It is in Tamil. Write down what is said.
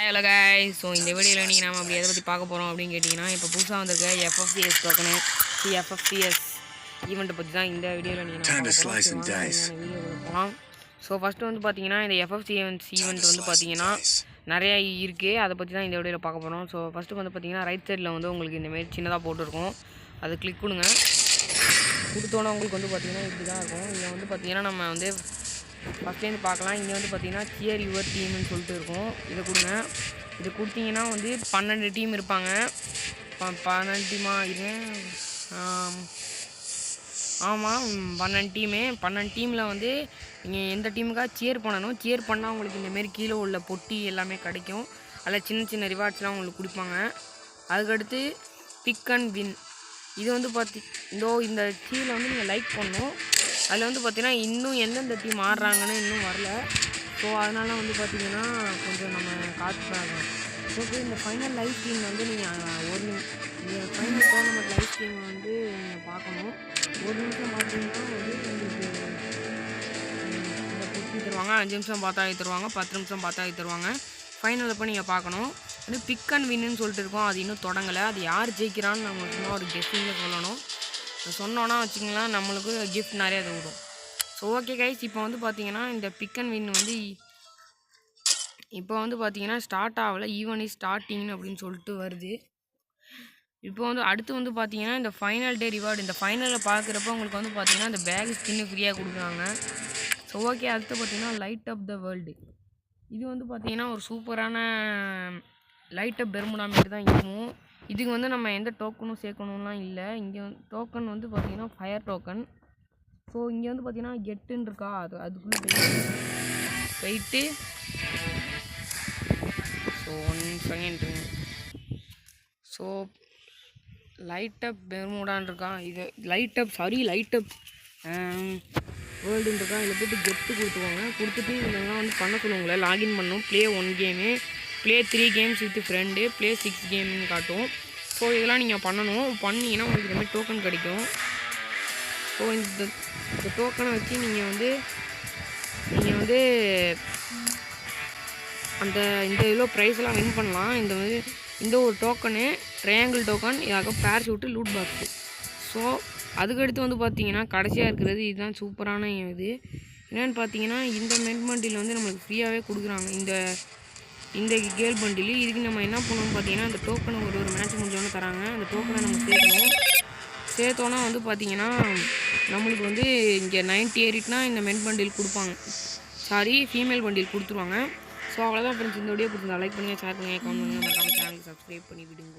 ஹலோ गाइस ஸோ இந்த வீடியோவில் நீங்கள் நம்ம அப்படி எதை பற்றி பார்க்க போகிறோம் அப்படின்னு கேட்டிங்கன்னா இப்போ புதுசாக வந்திருக்க FFCS டோக்கனு FFCS ஈவெண்ட்டை பற்றி தான் இந்த வீடியோவில் நீங்கள் வீடியோ போகலாம். ஸோ ஃபஸ்ட்டு வந்து பார்த்தீங்கன்னா இந்த FFCS ஈவெண்ட் வந்து பார்த்தீங்கன்னா நிறையா இருக்குது, அதை பற்றி தான் இந்த வீடியோவில் பார்க்க போகிறோம். ஸோ ஃபஸ்ட்டு வந்து பார்த்தீங்கன்னா ரைட் சைடில் வந்து உங்களுக்கு இந்தமாரி சின்னதாக போட்டுருக்கும், அதை கிளிக் கொடுங்க. கொடுத்தோன்னே உங்களுக்கு வந்து பார்த்தீங்கன்னா இப்படி தான் இருக்கும். இதில் வந்து பார்த்தீங்கன்னா நம்ம வந்து ஃபஸ்ட்லேருந்து பார்க்கலாம். இங்கே வந்து பார்த்தீங்கன்னா சியர் யுவர் டீம்னு சொல்லிட்டு இருக்கும், இதை கொடுங்க. இது கொடுத்தீங்கன்னா வந்து 12 டீம் இருப்பாங்க. 12 டீமாக இருங்க, ஆமாம் 12 டீமில் வந்து நீங்கள் எந்த டீமுக்காக சியர் பண்ணணும். சியர் பண்ணால் உங்களுக்கு இந்தமாரி கீழே உள்ள பொட்டி எல்லாமே கிடைக்கும், அதில் சின்ன சின்ன ரிவார்ட்ஸ்லாம் உங்களுக்கு கொடுப்பாங்க. அதுக்கடுத்து பிக் அண்ட் வின், இது வந்து இந்த கீழே வந்து நீங்கள் லைக் பண்ணணும். அதில் வந்து பார்த்தீங்கன்னா இன்னும் எந்தெந்த டீம் ஆடுறாங்கன்னு இன்னும் வரல. ஸோ அதனால வந்து பார்த்தீங்கன்னா கொஞ்சம் நம்ம காத்துக்கிறாங்க. ஓகே, இந்த ஃபைனல் லைவ் ஸ்ட்ரீம் வந்து நீங்கள் ஃபைனல் டோர்னமெண்ட் லைவ் ஸ்ட்ரீம் வந்து நீங்கள் பார்க்கணும். ஒரு நிமிஷம் பார்த்தீங்கன்னா வந்து உங்களுக்கு இந்த பொட்டி தருவாங்க, 5 நிமிஷம் பார்த்தா தருவாங்க, 10 நிமிஷம் பார்த்தா தருவாங்க. ஃபைனல் அப்போ நீங்கள் பார்க்கணும். வந்து பிக் அண்ட் வின்னு சொல்லிட்டு இருக்கோம், அது இன்னும் தொடங்கலை. அது யார் ஜெயிக்கிறான்னு நம்ம சும்மா ஒரு கெஸ்டிங்கில் சொல்லணும். சொன்னோன்னா வச்சுக்கலாம் நம்மளுக்கு கிஃப்ட் நிறையா விடும். ஸோ ஓகே கைஸ், இப்போ வந்து பார்த்தீங்கன்னா இந்த பிக் அண்ட் வின் வந்து இப்போ வந்து பார்த்தீங்கன்னா ஸ்டார்ட் ஆகலை, ஈவன் இஸ் ஸ்டார்டிங்னு அப்படின்னு சொல்லிட்டு வருது. இப்போ வந்து அடுத்து வந்து பார்த்தீங்கன்னா இந்த ஃபைனல் டே ரிவார்டு, இந்த ஃபைனலில் பார்க்குறப்ப உங்களுக்கு வந்து பார்த்தீங்கன்னா இந்த பேக் ஸ்கின்னு ஃப்ரீயாக கொடுக்குறாங்க. ஸோ ஓகே, அடுத்து பார்த்தீங்கன்னா லைட் அப் த வேர்ல்டு, இது வந்து பார்த்தீங்கன்னா ஒரு சூப்பரான லைட் அப் பெர்முடா மாரி தான் இருக்கும். இதுக்கு வந்து நம்ம எந்த டோக்கனும் சேர்க்கணும்லாம் இல்லை. இங்கே டோக்கன் வந்து பார்த்திங்கன்னா ஃபயர் டோக்கன். ஸோ இங்கே வந்து பார்த்திங்கன்னா கெட்டுன்னு இருக்கா, அதுக்குள்ளே போயிட்டு ஸோ 1 செகண்ட். ஸோ லைட் அப் பெர்முடான் இருக்கா, இது லைட் அப் வேர்ல்டுன்னு இருக்கா, இதில் போய்ட்டு கெட்டு கொடுத்துவாங்க. கொடுத்துட்டு இதெல்லாம் வந்து பண்ண சொல்லுவாங்களே, லாகின் பண்ணணும். Play 1 game, play 3 games with friend, play 6 கேம்னு காட்டும். ஸோ இதெல்லாம் நீங்கள் பண்ணணும். பண்ணிங்கன்னா உங்களுக்கு இதுமாதிரி டோக்கன் கிடைக்கும். ஸோ இந்த டோக்கனை வச்சு நீங்கள் வந்து இந்த இவ்வளோ ப்ரைஸ்லாம் வின் பண்ணலாம். இந்த ஒரு டோக்கனு ட்ரையாங்கிள் டோக்கன், இதாக பேராஷூட்டு, லூட் பாக்ஸு. ஸோ அதுக்கடுத்து வந்து பார்த்தீங்கன்னா கடைசியாக இருக்கிறது இதுதான் சூப்பரான இது. என்னென்னு பார்த்தீங்கன்னா இந்த மென் பண்டில் வந்து நம்மளுக்கு ஃப்ரீயாகவே கொடுக்குறாங்க. இந்த கேர்ள் பண்டில், இதுக்கு நம்ம என்ன பண்ணணும்னு பார்த்தீங்கன்னா அந்த டோக்கனை ஒரு மேட்ச் முடிஞ்சோன்னு தராங்க. அந்த டோக்கனை நம்ம சேர்த்தோன்னா வந்து பார்த்தீங்கன்னா நம்மளுக்கு வந்து இங்கே 90 ஏறிட்டுனா இந்த மென் பண்டில் கொடுப்பாங்க, ஃபீமேல் பண்டில் கொடுத்துருவாங்க. ஸோ அவ்வளோதான் ஃப்ரெண்ட்ஸ், இந்த வீடியோ பிடிச்சிருந்தா லைக் பண்ணுங்கள், ஷேர் பண்ணுங்கள், கமெண்ட் பண்ணுங்கள், மறக்காம சேனலுக்கு சப்ஸ்கிரைப் பண்ணி விடுங்க.